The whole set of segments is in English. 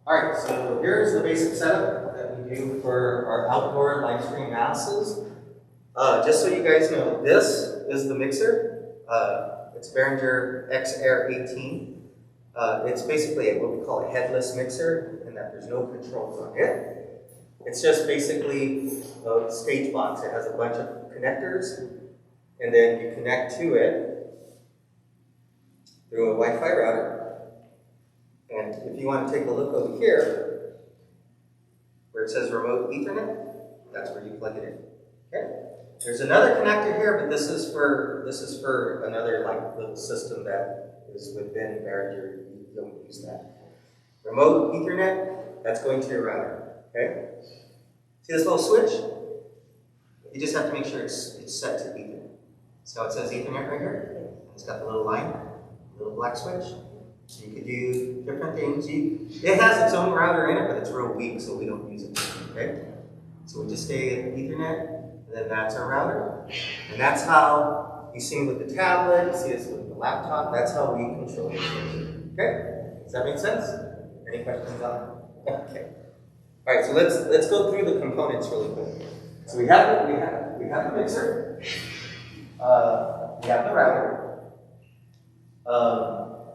Alright, so here's the basic setup that we do for our outdoor live stream masses. Just so you guys know, this is the mixer. It's Behringer XR18. It's basically what we call a headless mixer, in that there's no controls on it. It's just basically a stage box. It has a bunch of connectors, and then you connect to it through a Wi-Fi router. And if you want to take a look over here, where it says remote Ethernet, that's where you plug it in. Okay. There's another connector here, but this is for another like little system that is within Behringer. You don't use that. Remote Ethernet, that's going to your router. Okay. See this little switch? You just have to make sure it's set to Ethernet. So it says Ethernet right here. It's got the little line, little black switch. So you could do different things. It has its own router in it, but it's real weak, so we don't use it. Okay? So we just stay at Ethernet, and then that's our router. And that's how you see with the tablet, you see this with the laptop, that's how we control it. Okay? Does that make sense? Any questions on that? Okay. Alright, so let's go through the components really quick. So we have the mixer, we have the router.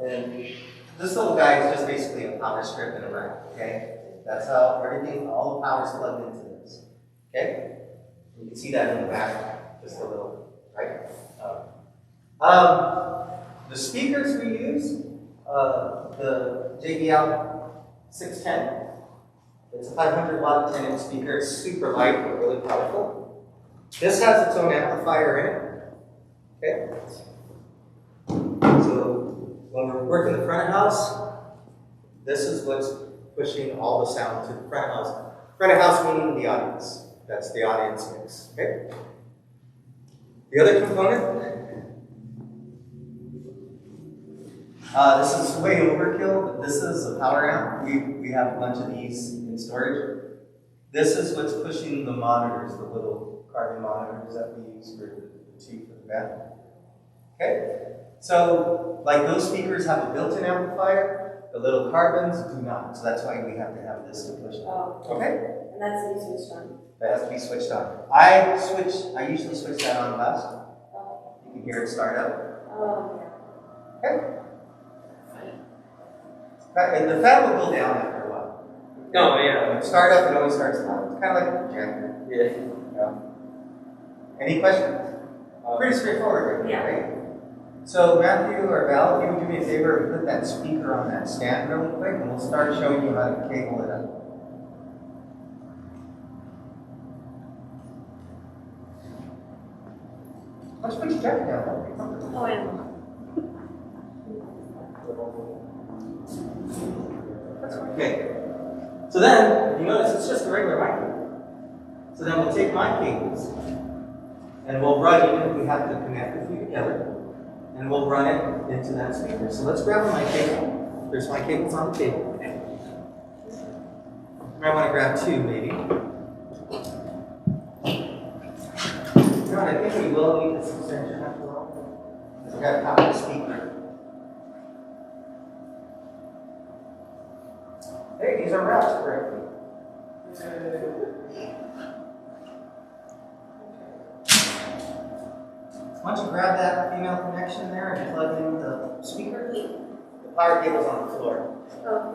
And this little guy is just basically a power strip and a rack, okay? That's how everything, all the power is plugged into this, okay? You can see that in the back, just a little, right? The speakers we use, the JBL 610, it's a 500 watt 10-inch speaker. It's super light but really powerful. This has its own amplifier in it, okay? So when we're working the front of house, this is what's pushing all the sound to the front of house. Front of house meaning the audience. That's the audience mix. Okay? The other component, this is way overkill, but this is a power amp. We have a bunch of these in storage. This is what's pushing the monitors, the little carbon monitors that we use for the two for the band. Okay? So, like those speakers have a built-in amplifier, the little carbons do not. So that's why we have to have this to push them. Oh. Okay? And that's to be switched on. That has to be switched on. I usually switch that on last. Oh. You can hear it start up. Oh, yeah. Okay? And the fan will go down after a while. Oh, yeah. When it starts up, it always starts loud. It's kind of like a generator. Yeah. Any questions? Pretty straightforward, Yeah. right? So Matthew or Val, if you would do me a favor and put that speaker on that stand really quick, and we'll start showing you how to cable it up. Let's put your jacket down. That'll be comfortable. Oh, and Okay. So then, you notice it's just a regular microphone. So then we'll take my cables, and we'll run, even if we have to connect the few together, and we'll run it into that speaker. So let's grab my cable. There's my cables on the table. You might want to grab two, maybe. You know what, I think we will need this extension after all, because we've got to copy the speaker. Hey, these are wrapped correctly. Once you grab that female connection there and plug in the speaker, the power cable's on the floor. oh.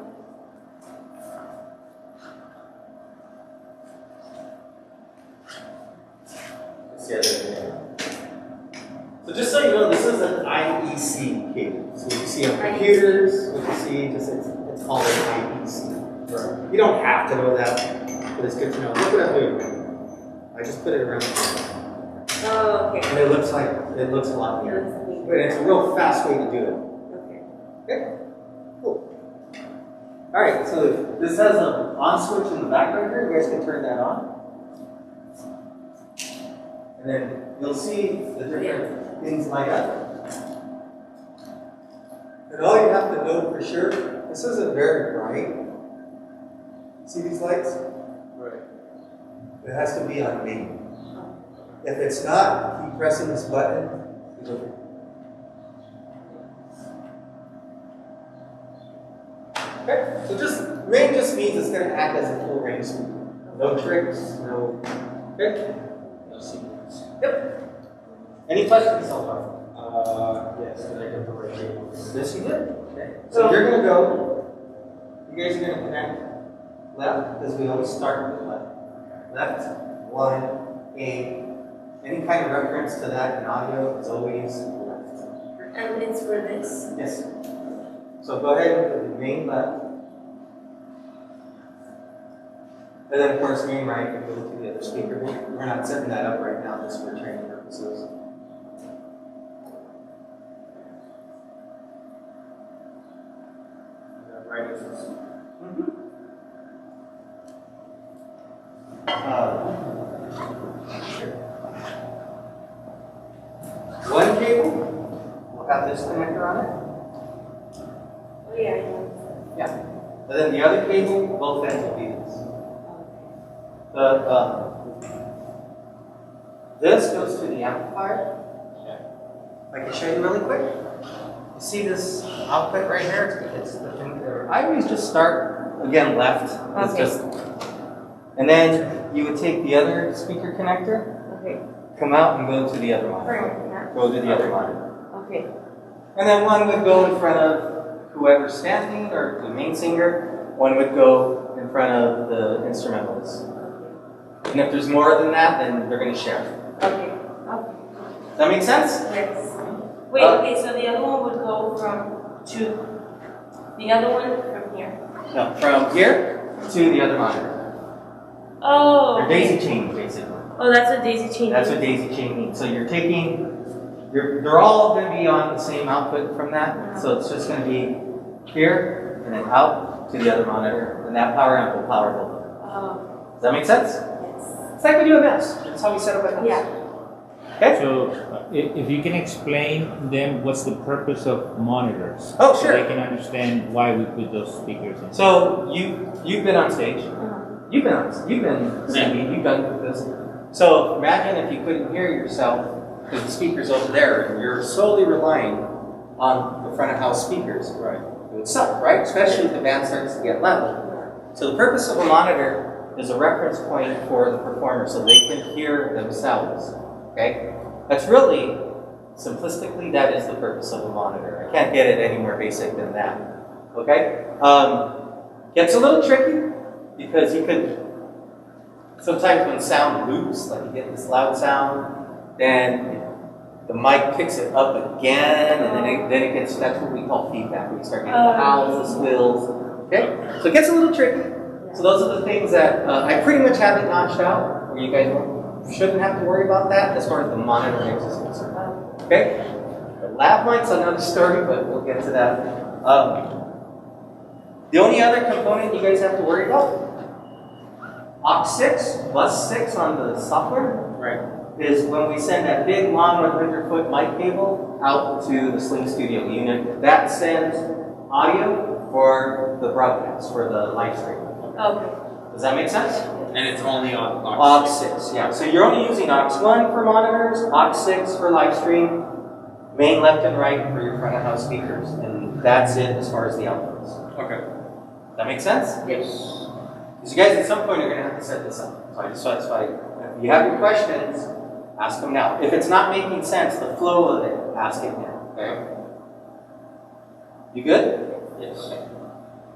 It's the other thing. So just so you know, this is an IEC cable. So you see on computers, what you see, it's called an IEC. Right. You don't have to know that, but it's good to know. Look what I'm doing. I just put it around. Oh, okay. And it looks a lot neater. But it's a real fast way to do it. Okay. Okay, cool. All right, so this has an on switch in the back right here. You guys can turn that on. And then you'll see the different things light up. And all you have to know for sure, this isn't very bright. See these lights? Right. It has to be on main. If it's not, keep pressing this button. Okay, so just Main just means it's going to act as a full range speaker. No tricks, no. Okay? No secrets. Yep. Any questions so far? Yes, did I get the right cable? Yes, you did. Okay. So you're going to go, you guys are going to connect left, because we always start with left. Left, 1, A. Any kind of reference to that in audio is always left. And it's for this. Yes. So go ahead and put the main left. And then, of course, main right, and go to the other speaker. We're not setting that up right now, just for training purposes. Right is this. One cable will have this connector on it. Oh, yeah, I know. Yeah. And then the other cable, both ends will be this. This goes to the amplifier. I can show you really quick. You see this output right here? It's the thing there. I always just start again left. It's Okay. just, and then you would take the other speaker connector, Okay. come out and go to the other monitor. Perfect. Go to the other monitor. Okay. And then one would go in front of whoever's standing or the main singer. One would go in front of the instrumentalist. And if there's more than that, then they're going to share. Okay. Okay. Does that make sense? Yes. Wait, okay, so the other one would go to the other one from here. No, from here to the other monitor. Oh, They're okay. daisy chain, basically. Oh, that's a daisy chain. That's what daisy chain means. So you're taking, they're all going to be on the same output from that. So it's just going to be here and then out to the other monitor, and that power amp will power both of them. Oh, Does that make sense? yes. It's like we do a mess. That's how we set up a mess. Yeah. Okay? So, if you can explain them what's the purpose of monitors? Oh, So sure. they can understand why we put those speakers in. So you've been on stage. You've been singing. You've done this. So imagine if you couldn't hear yourself because the speaker's over there, and you're solely relying on the front of house speakers. Right. It would suck, right? Especially if the band starts to get loud. So the purpose of a monitor is a reference point for the performer, so they can hear themselves. Okay? That's really, simplistically, that is the purpose of a monitor. I can't get it any more basic than that. Okay? Gets a little tricky because you could, sometimes when sound loops, like you get this loud sound, then the mic picks it up again, and then it gets, that's what we call feedback. We start getting the howls, the squills. Okay? So it gets a little tricky. So those are the things that I pretty much have it notched out, where you guys shouldn't have to worry about that as far as the monitor mix is concerned. Okay? The lab mic's another story, but we'll get to that. The only other component you guys have to worry about, aux6, bus 6 on the software, Right. is when we send that big, long 100-foot mic cable out to the Sling Studio unit. That sends audio for the broadcast, for the live stream. Okay. Does that make sense? And it's only on aux6, yeah. So you're only using aux1 for monitors, aux6 for live stream, main left and right for your front of house speakers, and that's it as far as the outputs. Okay. That make sense? Yes. Because you guys at some point are going to have to set this up. So that's why, if you have your questions, ask them now. If it's not making sense, the flow of it, ask it now. Okay? You good? Yes.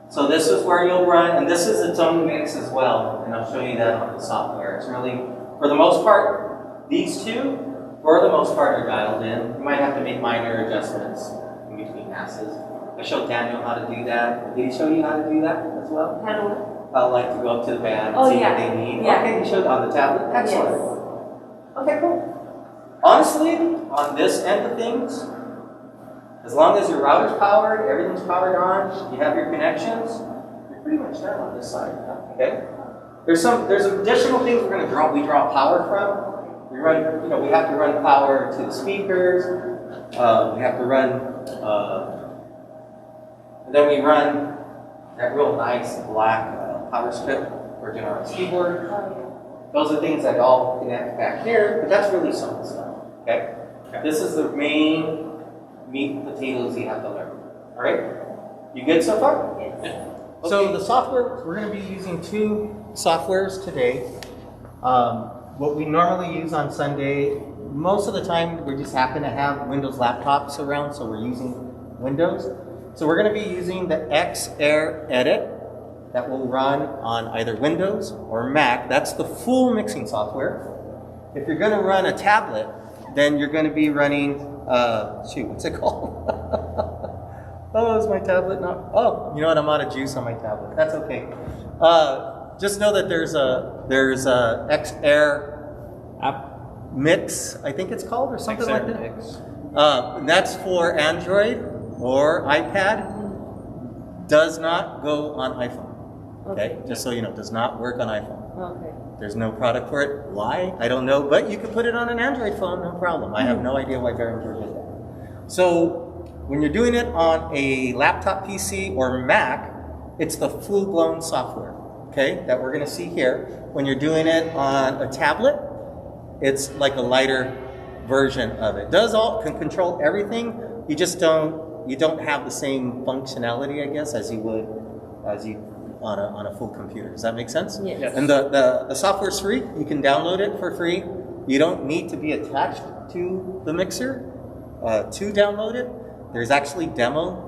So this is where you'll run, and this is its own mix as well, and I'll show you that on the software. It's really, for the most part, these two, for the most part, are dialed in. You might have to make minor adjustments in between passes. I showed Daniel how to do that. Did he show you how to do that as well? How do Like to go up to the band and Oh, see yeah. what they need. Yeah. Okay, you showed on the tablet. Excellent. Yes. Okay, cool. Honestly, on this end of things, as long as your router's powered, everything's powered on, you have your connections, you're pretty much done on this side. Okay? There's additional things we draw power from. We have to run power to the speakers. We have to run, and then we run that real nice black power strip for General's keyboard. Those are things that all connect back here, but that's really simple stuff. Okay? This is the main meat and potatoes you have to learn. All right? You good so far? Yes. So the software, we're going to be using two softwares today. What we normally use on Sunday, most of the time we just happen to have Windows laptops around, so we're using Windows. So we're going to be using the XAir Edit that will run on either Windows or Mac. That's the full mixing software. If you're going to run a tablet, then you're going to be running, what's it called? Oh, is my tablet not? Oh, you know what? I'm out of juice on my tablet. That's okay. Just know that there's a XAir App. Mix, I think it's called, or something like that. Mix. And that's for Android or iPad. Does not go on iPhone. Okay, just so you know, does not work on iPhone. Okay. There's no product for it. Why? I don't know, but you can put it on an Android phone, no problem. I have no idea why Behringer did that. So when you're doing it on a laptop PC or Mac, it's the full-blown software, okay, that we're going to see here. When you're doing it on a tablet, it's like a lighter version of it. Can control everything. You just don't have the same functionality, I guess, as you would on a full computer. Does that make sense? Yes. And the software's free. You can download it for free. You don't need to be attached to the mixer to download it. There's actually demo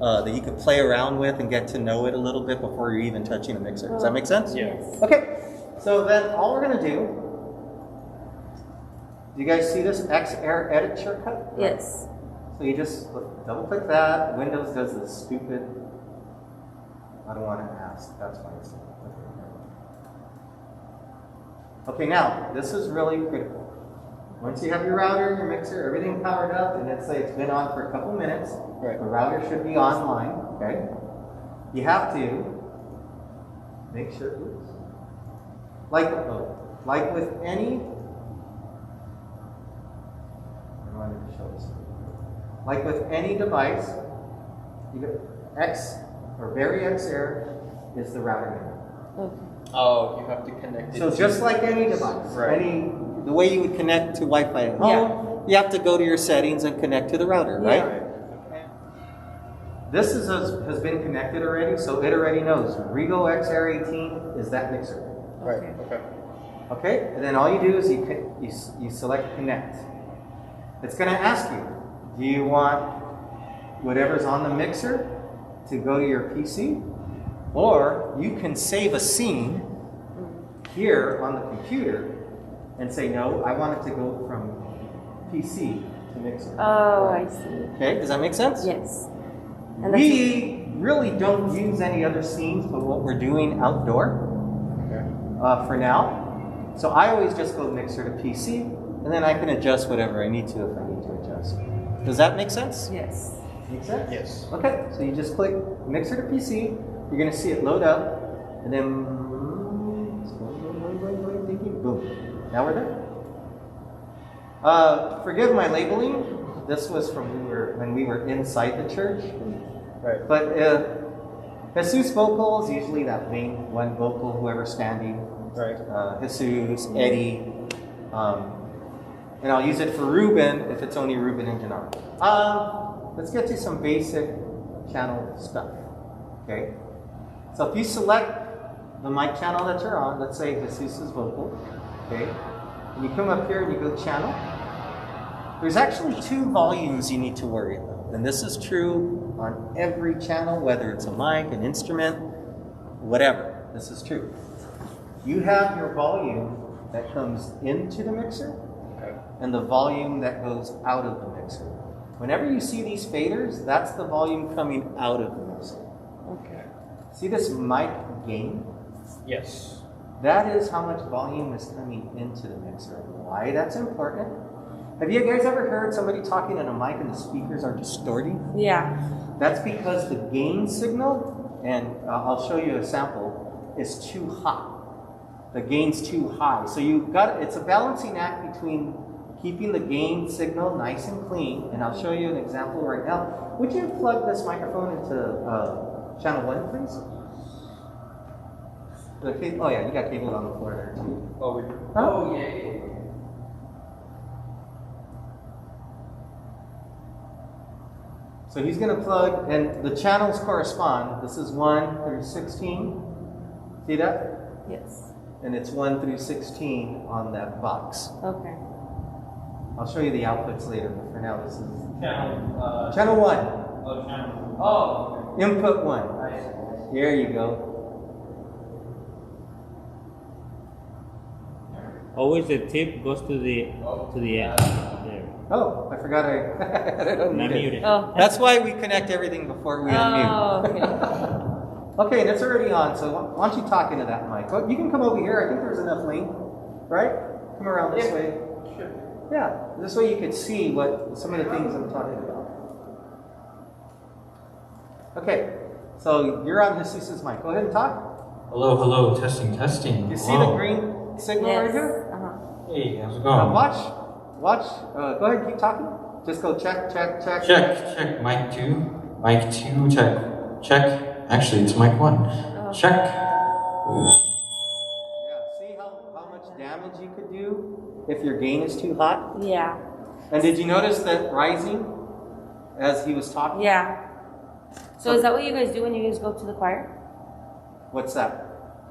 that you could play around with and get to know it a little bit before you're even touching the mixer. Does that make sense? Yeah. Yes. Okay. So then all we're going to do you guys see this XAir Edit shortcut? Yes. So you just double click that. Windows does this stupid. I don't want to ask. That's why it's. Okay, now this is really critical. Once you have your router, your mixer, everything powered up, and let's say it's been on for a couple minutes, Right. the router should be online. Okay. You have to make sure. Oops, like with any. I wanted to show this. Like with any device, you get X or VariX Air is the router name. Okay. Oh, you have to connect it. So just like any device, Right. the way you would connect to Wi-Fi at home, you have to go to your settings and connect to the router, right? Right. This has been connected already, so it already knows Rego XR18 is that mixer. Right. Okay. Okay, and then all you do is you select connect. It's going to ask you, do you want whatever's on the mixer to go to your PC? Or you can save a scene here on the computer and say, no, I want it to go from PC to mixer. Oh, I see. Okay, does that make sense? Yes. And We really don't use any other scenes but what we're doing outdoor Okay. for now. So I always just go mixer to PC, and then I can adjust whatever I need to if I need to adjust. Does that make sense? Yes. Make sense? Yes. Okay, so you just click mixer to PC, you're going to see it load up, and then boom. Now we're there. Forgive my labeling. This was from when we were inside the church. Right. But Jesus vocal is usually that main one vocal, whoever's standing. Right. Jesus, Eddie. And I'll use it for Ruben if it's only Ruben and Gennaro. Let's get to some basic channel stuff. Okay? So if you select the mic channel that you're on, let's say Jesus' vocal, okay? And you come up here and you go channel. There's actually two volumes you need to worry about. And this is true on every channel, whether it's a mic, an instrument, whatever. This is true. You have your volume that comes into the mixer Okay. and the volume that goes out of the mixer. Whenever you see these faders, that's the volume coming out of the mixer. Okay. See this mic gain? Yes. That is how much volume is coming into the mixer. Why that's important? Have you guys ever heard somebody talking in a mic and the speakers are distorting? Yeah. That's because the gain signal, and I'll show you a sample, is too high. The gain's too high. So it's a balancing act between keeping the gain signal nice and clean, and I'll show you an example right now. Would you plug this microphone into channel 1, please? Oh yeah, you got cable on the floor there too. Oh, we. Huh? Oh, yeah. So he's going to plug, and the channels correspond. This is 1 through 16. See that? Yes. And it's 1 through 16 on that box. Okay. I'll show you the outputs later, but for now this is Channel, channel 1. oh, channel. Oh, Input 1. okay. I see. There you go. Always the tip goes to the end. There. Oh, I forgot I had it Not unmuted. muted. Oh. That's why we connect everything before we unmute. Oh, okay. Okay, and it's already on, so why don't you talk into that mic? Oh, you can come over here. I think there's enough lane, right? Come around this way. Sure. Yeah, this way you could see what some of the things I'm talking about. Okay, so you're on Jesus' mic. Go ahead and talk. Hello, hello, testing, testing. You see the green signal right Yes. here? Uh-huh. Hey, how's it Now going? watch. Go ahead and keep talking. Just go check. Check, mic 2, mic 2, check. Actually, it's mic 1. Check. Yeah, see how much damage you could do if your gain is too hot? Yeah. And did you notice that rising as he was talking? Yeah. So is that what you guys do when you guys go to the choir? What's that?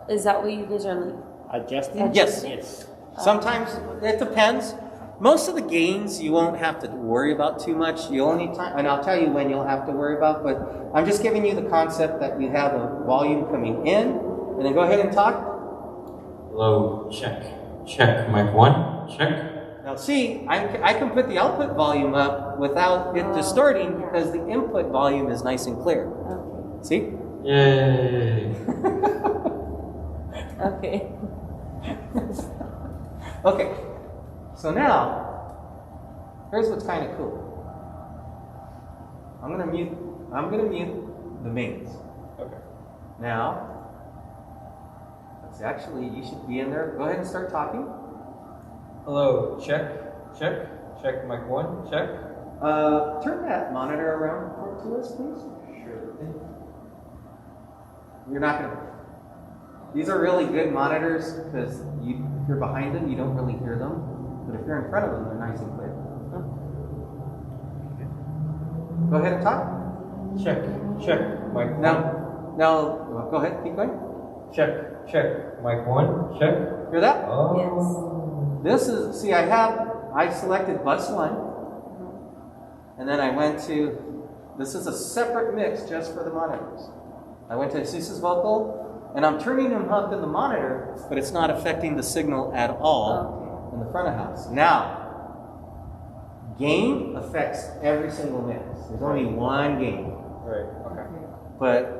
Is that what you guys are like? Adjusting? Yes. Yes. Sometimes it depends. Most of the gains you won't have to worry about too much. You only time, and I'll tell you when you'll have to worry about. But I'm just giving you the concept that you have a volume coming in, and then go ahead and talk. Hello, check. Mic 1, check. Now see, I can put the output volume up without it distorting because the input volume is nice and clear. Okay. See? Yay. Okay. Okay. So now, here's what's kind of cool. I'm gonna mute the mains. Okay. Now, actually, you should be in there. Go ahead and start talking. Hello, check, mic 1, check. Turn that monitor around to us, please. Sure. You're not gonna. These are really good monitors because if you're behind them, you don't really hear them. But if you're in front of them, they're nice and clear. Go ahead and talk. Check, mic 1. Now, go ahead. Keep going. Check, mic 1, check. Hear that? Oh. This is, see, I selected bus 1, and then I went to, this is a separate mix just for the monitors. I went to Asus's vocal, and I'm turning them up in the monitor, but it's not affecting the signal at all in the front of house. Now, gain affects every single mix. There's only one gain. Right, okay. But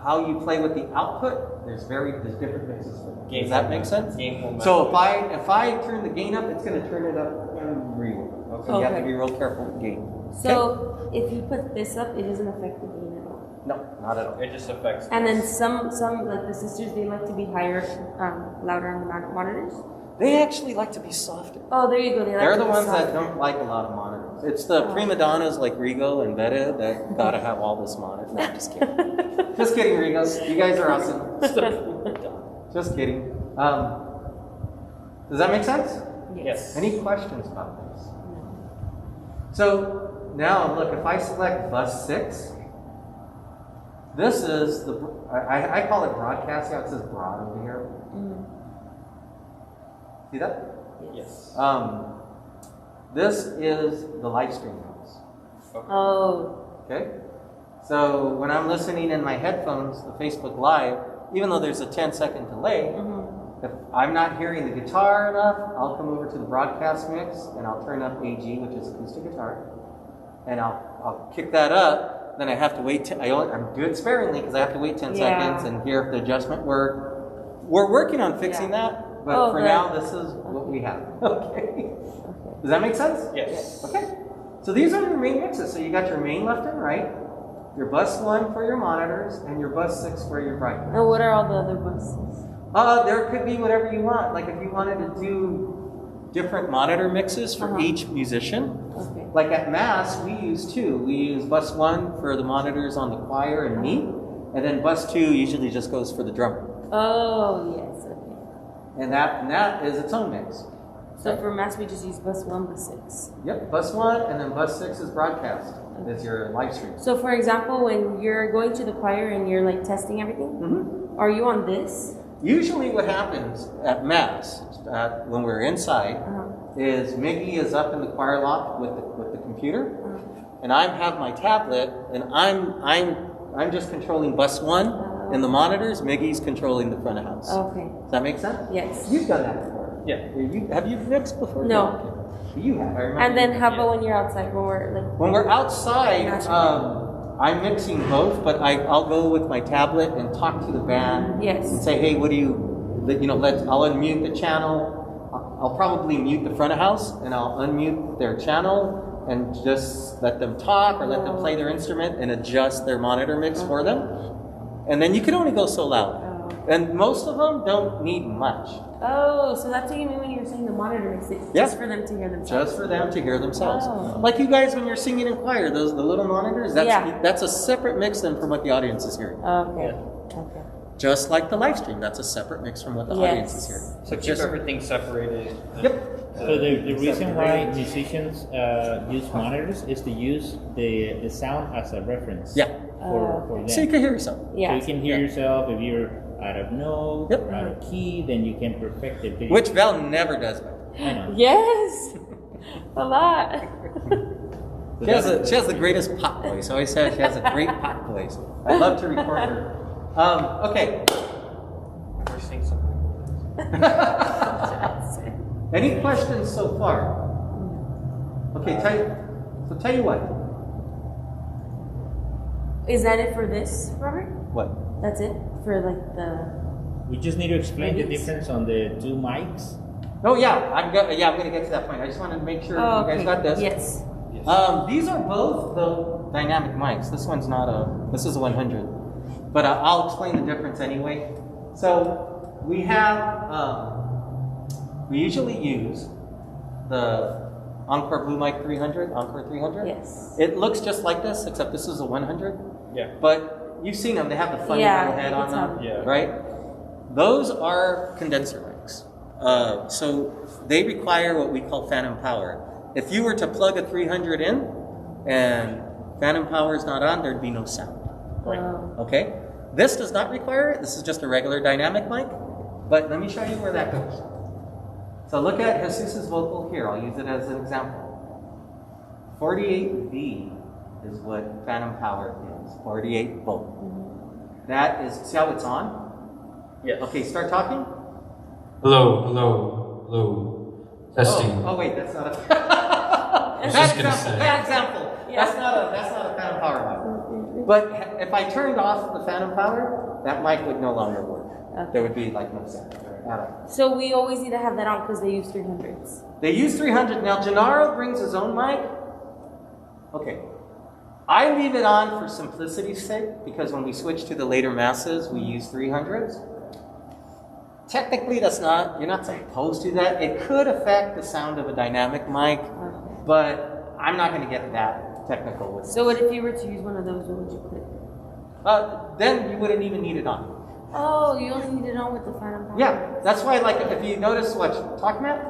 how you play with the output, there's different mixes for it. Does that make sense? So if I turn the gain up, it's going to turn it up everywhere. So you have to be real careful with gain. So if you put this up, it doesn't affect the gain at all. No, not at all. It just affects. And then some like the sisters, they like to be higher, louder on the monitors. They actually like to be softer. Oh, there you go. They like They're to the be ones softer. that don't like a lot of monitors. It's the prima donnas like Rigo and Betta that gotta have all this monitor. No, I'm just kidding. Just kidding, Rigos. You guys are awesome. Just kidding. Does that make sense? Yes. Any questions about this? So now look, if I select bus 6, this is the, I call it broadcast. Yeah, it says broad over here. Mm. See that? Yes. This is the live stream notes. Oh. Okay? So when I'm listening in my headphones, the Facebook Live, even though there's a 10-second delay, if I'm not hearing the guitar enough, I'll come over to the broadcast mix and I'll turn up AG, which is acoustic guitar, and I'll kick that up. Then I have to wait. I'm doing it sparingly because I have to wait 10 seconds and hear if the adjustment worked. We're working on fixing that, but for now, this is what we have. Okay. Does that make sense? Yes. Okay. So these are your main mixes. So you got your main left and right, your bus 1 for your monitors, and your bus 6 for your broadcast. And what are all the other buses? There could be whatever you want. Like if you wanted to do different monitor mixes for each musician. Okay. Like at Mass, we use 2. We use bus 1 for the monitors on the choir and me, and then bus 2 usually just goes for the drummer. Oh, yes. Okay. And that is its own mix. So for Mass, we just use bus 1, bus 6. Yep, bus 1, and then bus 6 is broadcast. is your live stream. So for example, when you're going to the choir and you're like testing everything, are you on this? Usually what happens at Mass, when we're inside, is Miggy is up in the choir loft with the computer, and I have my tablet, and I'm just controlling bus 1 in the monitors. Miggy's controlling the front of house. Okay. Does that make sense? Yes. You've done that before. Yeah. Have you mixed before? No. You have. I remember. And then how about when you're outside? When we're outside, I'm mixing both, but I'll go with my tablet and talk to the band. Yes. And say, hey, what do you, I'll unmute the channel. I'll probably mute the front of house, and I'll unmute their channel and just let them talk or let them play their instrument and adjust their monitor mix for them. And then you can only go so loud. And most of them don't need much. Oh, so that's what you mean when you're saying the monitor mix it, just for them to hear themselves. Just for them to hear themselves. Oh. Like you guys when you're singing in choir, the little monitors, that's a separate mix than from what the audience is hearing. Okay. Okay. Just like the live stream, that's a separate mix from what the audience is hearing. So keep everything separated. Yep. So the reason why musicians use monitors is to use the sound as a reference. Yeah. For them. So you can hear yourself. Yeah. So you can hear yourself. If you're out of note, Yep. or out of key, then you can perfect the video. Which Val never does. I know. Yes. A lot. She has the greatest pop voice. I always say she has a great pop voice. I love to record her. Okay. We're seeing something. Any questions so far? Okay, tell you what. Is that it for this, Robert? What? That's it for like the. We just need to explain the Mics? difference on the 2 mics. Oh yeah, I'm going to get to that point. I just wanted to make sure you guys got this. Yes. These are both the dynamic mics. This one's not this is a 100. But I'll explain the difference anyway. So we have, we usually use the Encore Blue Mic 300, Encore 300. Yes. It looks just like this, except this is a 100. Yeah. But you've seen them, they have the funny Yeah, little head on them, Yeah. right? Those are condenser mics. So they require what we call phantom power. If you were to plug a 300 in and phantom power is not on, there'd be no sound. Okay? This does not require it. This is just a regular dynamic mic. But let me show you where that goes. So look at Jesus' vocal here. I'll use it as an example. 48V is what phantom power is. 48 volt. That is, see how it's on? Yeah. Okay, start talking. Hello. Testing. Oh wait, that's not a I was just gonna say. bad example. Yeah. That's not a phantom power mic. But if I turned off the phantom power, that mic would no longer work. Okay. There would be like no sound at all. So we always need to have that on because they use 300s. They use 300. Now Gennaro brings his own mic. Okay. I leave it on for simplicity's sake because when we switch to the later masses, we use 300s. Technically, you're not supposed to do that. It could affect the sound of a dynamic mic, but I'm not going to get that technical with it. So what if you were to use one of those, what would you click? Then you wouldn't even need it on. Oh, you only need it on with the phantom power. Yeah, that's why, like, if you notice what talk Matt,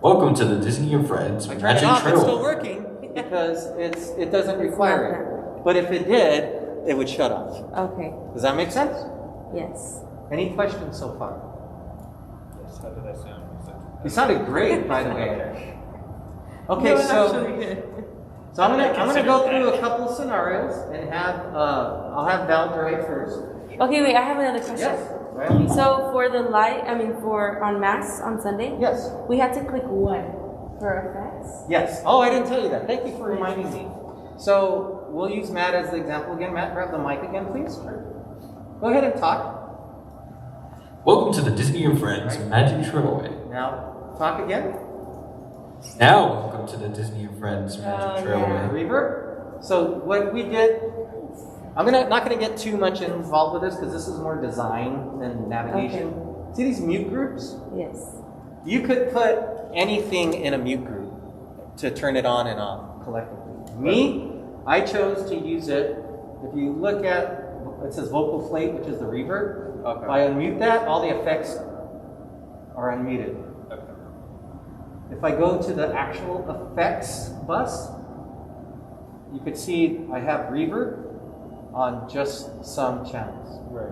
Welcome to the Disney and Friends I turned it Magic off. It's still Trail. working because it doesn't require it. But if it did, it would shut off. Okay. Does that make sense? Yes. Any questions so far? Yes, how did that sound? You sounded great, by the way. Okay, No, so actually good. I'm gonna go through a couple scenarios and I'll have Val drive first. Okay, wait, I have another question. Yes. Right? So for the for on Mass on Sunday, Yes. we had to click one for effects. Yes. Oh, I didn't tell you that. Thank you for reminding me. So we'll use Matt as the example again. Matt, grab the mic again, please. Go ahead and talk. Welcome to the Disney and Friends Magic Trailway. Now, talk again. Now, welcome to the Disney and Friends Magic Trailway. Reverb. So what we did, I'm not gonna get too much involved with this because this is more design than navigation. See these mute groups? Yes. You could put anything in a mute group to turn it on and off collectively. Me, I chose to use it. If you look at, it says vocal plate, which is the reverb. Okay. If I unmute that, all the effects are unmuted. Okay. If I go to the actual effects bus, you could see I have reverb on just some channels. Right.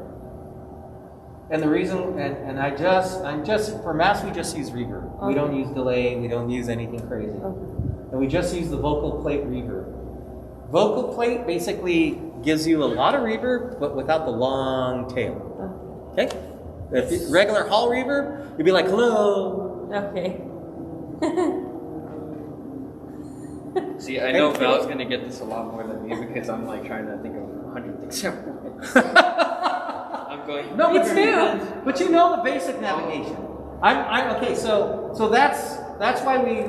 And the reason, I'm just, for mass we just use reverb. We don't use delay, we don't use anything crazy. And we just use the vocal plate reverb. Vocal plate basically gives you a lot of reverb, but without the long tail. Okay? If it's regular hall reverb, you'd be like, hello. Okay. See, I know Val's gonna get this a lot more than me because I'm like trying to think of 100 things at once. I'm going. No, Me but too. But you know the basic navigation. I'm okay. So that's why we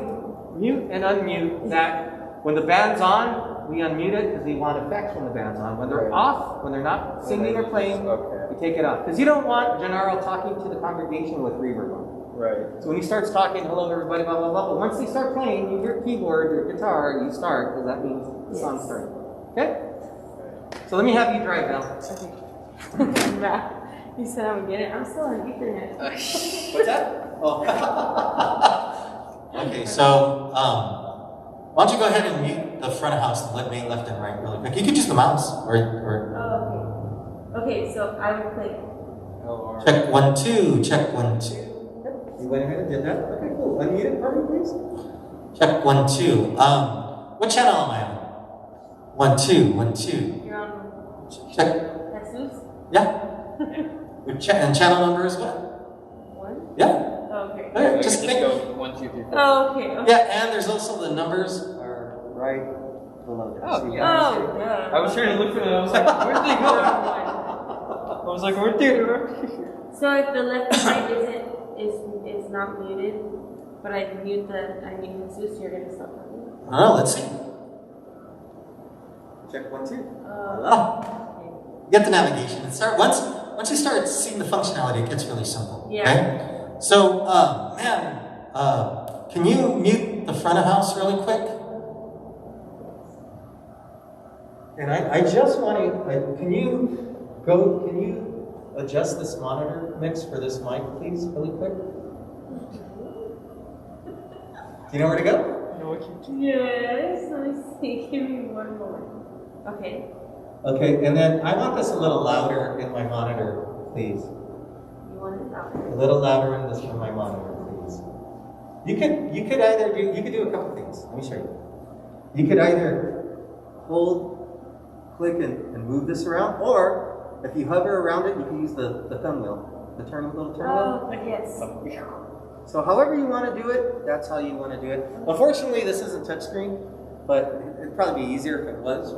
mute and unmute that. When the band's on, we unmute it because we want effects when the band's on. When they're off, when they're not singing or playing, we take it off because you don't want Gennaro talking to the congregation with reverb on. Right. So when he starts talking, hello everybody, blah blah blah. But once they start playing, you hear keyboard, your guitar, you start because that means the song's starting. Okay. So let me have you drive, Val. Okay. You said I would get it. I'm still on Ethernet. What's that? Oh. Okay, so why don't you go ahead and mute the front of house and let me left and right really quick. You can use the mouse or Oh, okay. Okay, so I would click. check 1 2, check 1 2. You went ahead and did that. Okay, cool. Unmute it for me, please. Check 1 2. What channel am I on? 1 2 1 2. You're on Check. Jesus? Yeah. And channel number is what? 1? Yeah. Oh, okay. Okay, Just make go 1, 2, 3, 4. Oh, okay. Okay. Yeah, and there's also the numbers are right below there. Oh, So you yeah. guys- Oh, yeah. I was trying to look for them. I was like, where'd they go? I was like, where'd they go? So if the left and right is not muted, but I mute Jesus, you're gonna stop talking. I don't know, let's see. Check 1 2. Oh. Get the navigation. And start once you start seeing the functionality, it gets really simple. Yeah. Okay? So, can you mute the front of house really quick? And I just want to, can you adjust this monitor mix for this mic, please, really quick? Do you know where to go? Yes, let me see. Give me one moment. Okay. Okay, and then I want this a little louder in my monitor, please. You want it louder? A little louder in this in my monitor, please. You could either do a couple things. Let me show you. You could either click and move this around, or if you hover around it, you can use the thumb wheel, the little turn wheel. Oh, yes. So however you want to do it, that's how you want to do it. Unfortunately, this isn't touchscreen, but it'd probably be easier if it was.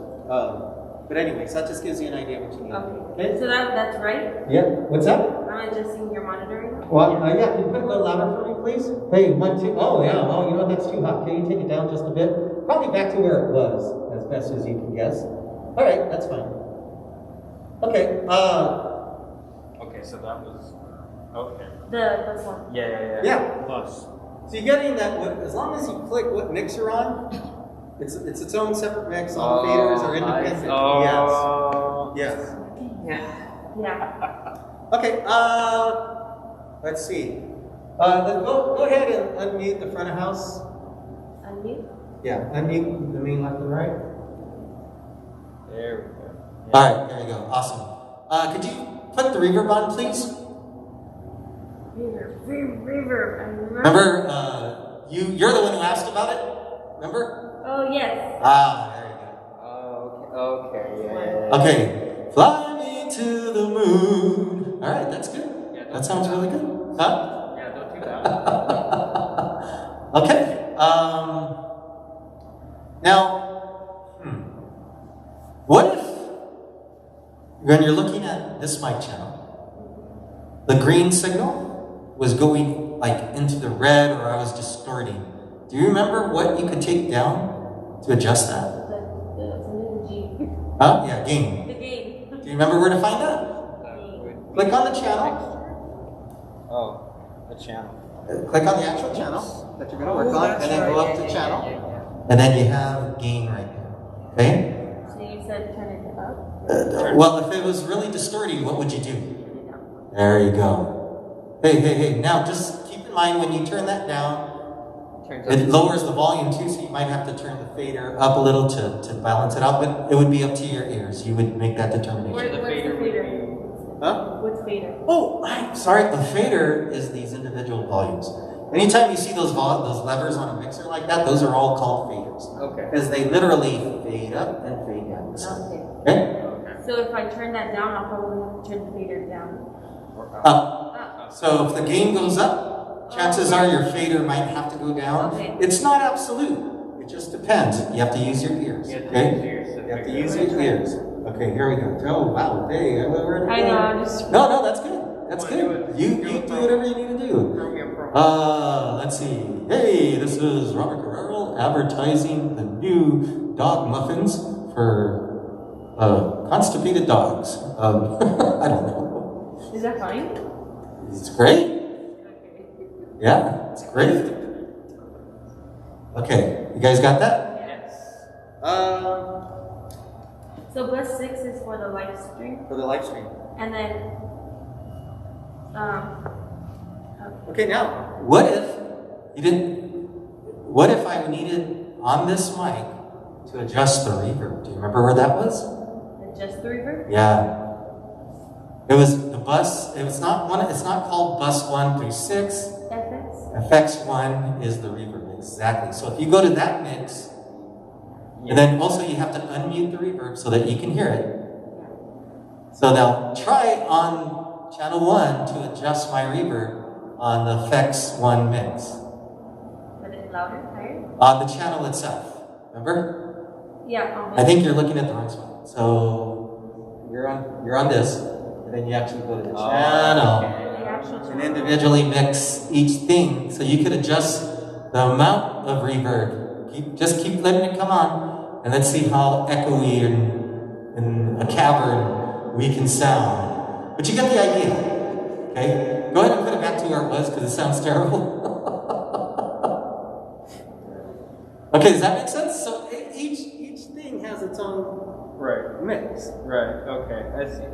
But anyways, that just gives you an idea of what you need. Okay. So that's right? Yeah. What's that? I'm adjusting your monitor right now? Well, yeah, can you put it a little louder for me, please? Hey, 1 2. Oh, yeah. Oh, you know what? That's too hot. Can you take it down just a bit? Probably back to where it was, as best as you can guess. All right, that's fine. Okay. Okay, so that was. Okay. The first one. Yeah. Yeah. Plus. So you're getting that. As long as you click what mix you're on, it's its own separate mix. All the faders are independent. Yes. Yeah. Okay. Let's see. Then go ahead and unmute the front of house. Unmute? Yeah. Unmute the main left and right. There we go. All right, there you go. Awesome. Could you put the reverb on, please? Reverb. I Remember, you're the one who asked about it. Remember? Oh, yes. There you go. Oh, okay. Yeah. Okay. Fly me to the moon. All right, that's good. Yeah, That sounds really good. Huh? Yeah, don't do that. Okay. Now, what if when you're looking at this mic channel, the green signal was going like into the red, or I was distorting? Do you remember what you could take down to adjust that? The G. Huh? Yeah, gain. The game. Do you remember where to find that? Click on the channel. Oh, the channel. Click on the actual channel that you're going to work on, and then go up to channel. And then you have gain right here. Okay? So you said turn it up? Well, if it was really distorting, what would you do? Turn it down. There you go. Hey. Now just keep in mind when you turn that down, It lowers the volume too, so you might have to turn the fader up a little to balance it out, but it would be up to your ears. You would make that determination. What's the fader? Huh? What's fader? Oh, I'm sorry. The fader is these individual volumes. Anytime you see those levers on a mixer like that, those are all called faders. Okay. Because they literally fade up and fade down. Okay. Okay? So if I turn that down, I'll probably have to turn the fader down. Up. So if the gain goes up, chances are your fader might have to go down. Okay. It's not absolute. It just depends. You have to use your ears. Okay? You have to use your ears. Okay, here we go. Oh, wow. Hey, where did I know, I'm just. No, that's good. That's good. You do whatever you need to do. Let's see. Hey, this is Robert Guerrero advertising the new dog muffins for constipated dogs. I don't know. Is that fine? It's great. Okay. Yeah, it's great. Okay, you guys got that? Yes. Um, So bus 6 is for the live stream, for the live stream. and then Okay, now, what if you didn't? What if I needed on this mic to adjust the reverb? Do you remember where that was? adjust the reverb. Yeah. It was the bus. It's not one. It's not called bus 1 through 6. FX. FX1 is the reverb, exactly. So if you go to that mix, and then also you have to unmute the reverb so that you can hear it. So now try on channel 1 to adjust my reverb on the FX1 mix. Put it louder, higher. On the channel itself. Remember? Yeah. I think you're looking at the wrong spot. So you're on this, and then you actually go to the channel. The actual And channel. individually mix each thing, so you could adjust the amount of reverb. Just keep letting it come on, and let's see how echoey and a cavern we can sound. But you get the idea, okay? Go ahead and put it back to where it was, because it sounds terrible. Okay, does that make sense? So each thing has its own mix. Right. Okay. I see.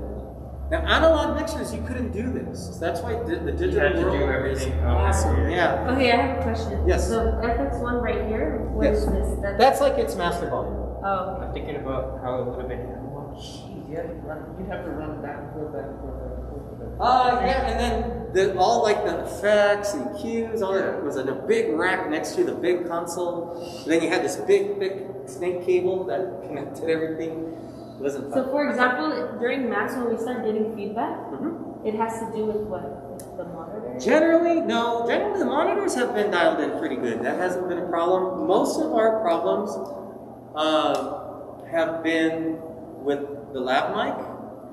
Now, analog mixers, you couldn't do this. That's why the You digital had to world do is everything. awesome. Yeah. Okay, I have a question. Yes. So FX1 right here, what is Yes. this? That's like its master volume. Oh, okay. I'm thinking about how it would have been. Well, geez, you'd have to run back and forth, back and forth, back and forth. Yeah, and then all like the effects and cues, all that was in a big rack next to the big console. And then you had this big, thick snake cable that connected everything. It wasn't So fun. for example, during Max, when we start getting feedback, it has to do with what? With the monitor? Generally, no. Generally, the monitors have been dialed in pretty good. That hasn't been a problem. Most of our problems have been with the lab mic.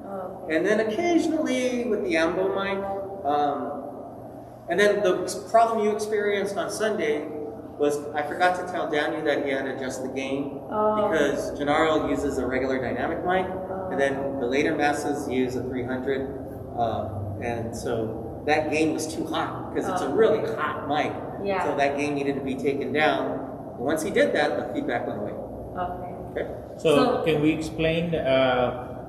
Oh, And then occasionally with the Ambo mic. And then the problem you experienced on Sunday was I forgot to tell Daniel that he had to adjust the gain because Gennaro uses a regular dynamic mic, and then the later masses use a 300. And so that gain was too hot because it's a really hot mic. Yeah. So that gain needed to be taken down. Once he did that, the feedback went away. okay. Okay? So can we explain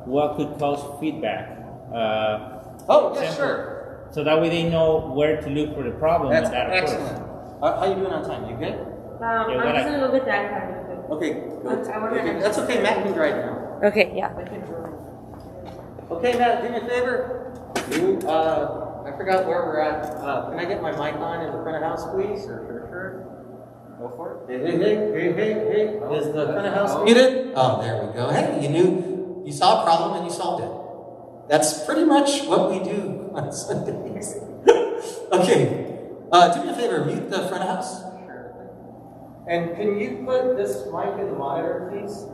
what could cause feedback? Oh, yeah, Sample. sure. So that way they know where to look for the problem. That's and that occurs. excellent. How you doing on time? You good? I'm what just I- gonna go get that kind of thing. Okay, good. I wanna- Okay, that's okay, Matt can drive now. Okay, yeah. Okay, Matt, do me a favor. You, I forgot where we're at. Can I get my mic on in the front of house, please? Sure. Go for it. Hey. Is the front of house muted? Oh, there we go. Hey, you saw a problem and you solved it. That's pretty much what we do on Sundays. Okay, do me a favor, mute the front of house. Sure. And can you put this mic in the monitor, please?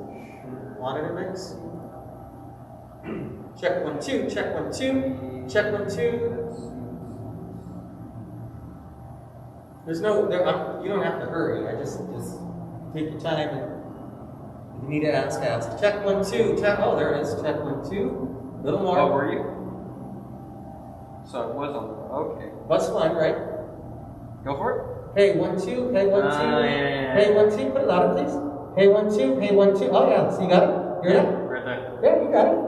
Monitor mix. Check 1 2. Check 1 2. Check 1 2. There's no. You don't have to hurry. I just take your time. And you need to ask. Check 1 2. Check. Oh, there it is. Check 1 2. Little more. Oh, were you? So it was on. Okay. That's fine, right? Go for it. Hey, 1 2. Hey, 1 2. Yeah. Hey, 1 2. Put it louder, please. Hey, 1 2. Hey, 1 2. Oh yeah. So you got it. You heard it? Right there. Yeah, you got it.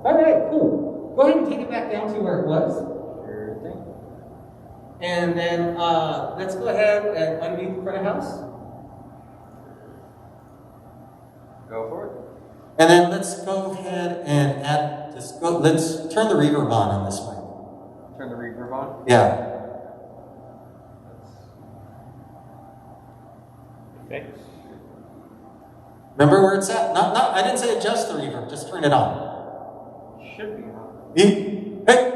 All right, cool. Go ahead and take it back down to where it was. Sure thing. And then let's go ahead and unmute the front of house. Go for it. And then let's go ahead and let's turn the reverb on this mic. Turn the reverb on. Yeah. Okay. Remember where it's at? I didn't say adjust the reverb, just turn it on. Should be on. Mute. Hey!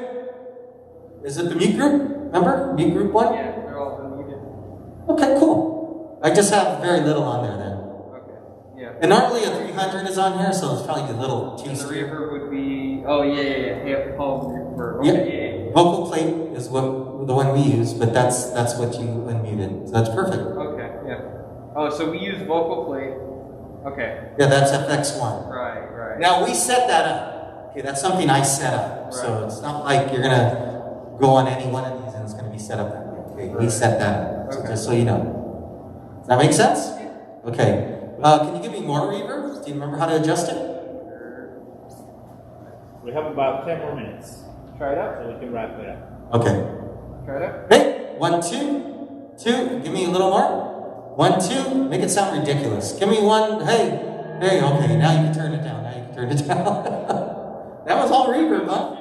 Is it the mute group? Remember? Mute group one? Yeah, they're all unmuted. Okay, cool. I just have very little on there then. Okay. Yeah. And normally a 300 is on here, so it's probably a little too And the steep. reverb would be. Oh yeah. Home reverb. Okay, yeah. Vocal plate is the one we use, but that's what you unmuted. So that's perfect. Okay. Yeah. Oh, so we use vocal plate. Okay. Yeah, that's FX1. Right. Now we set that up. Okay, that's something I set up. So Right. it's not like you're gonna go on any one of these and it's gonna be set up that way. Okay, we set that up. So Okay. just so you know. Does that make sense? Okay. Can you give me more reverb? Do you remember how to adjust it? We have about 10 more minutes, Try it out. so we can wrap it up. Okay. Try it out. Hey, 1, 2, 2. Give me a little more. 1, 2. Make it sound ridiculous. Give me 1. Hey. Okay. Now you can turn it down. That was all reverb, huh?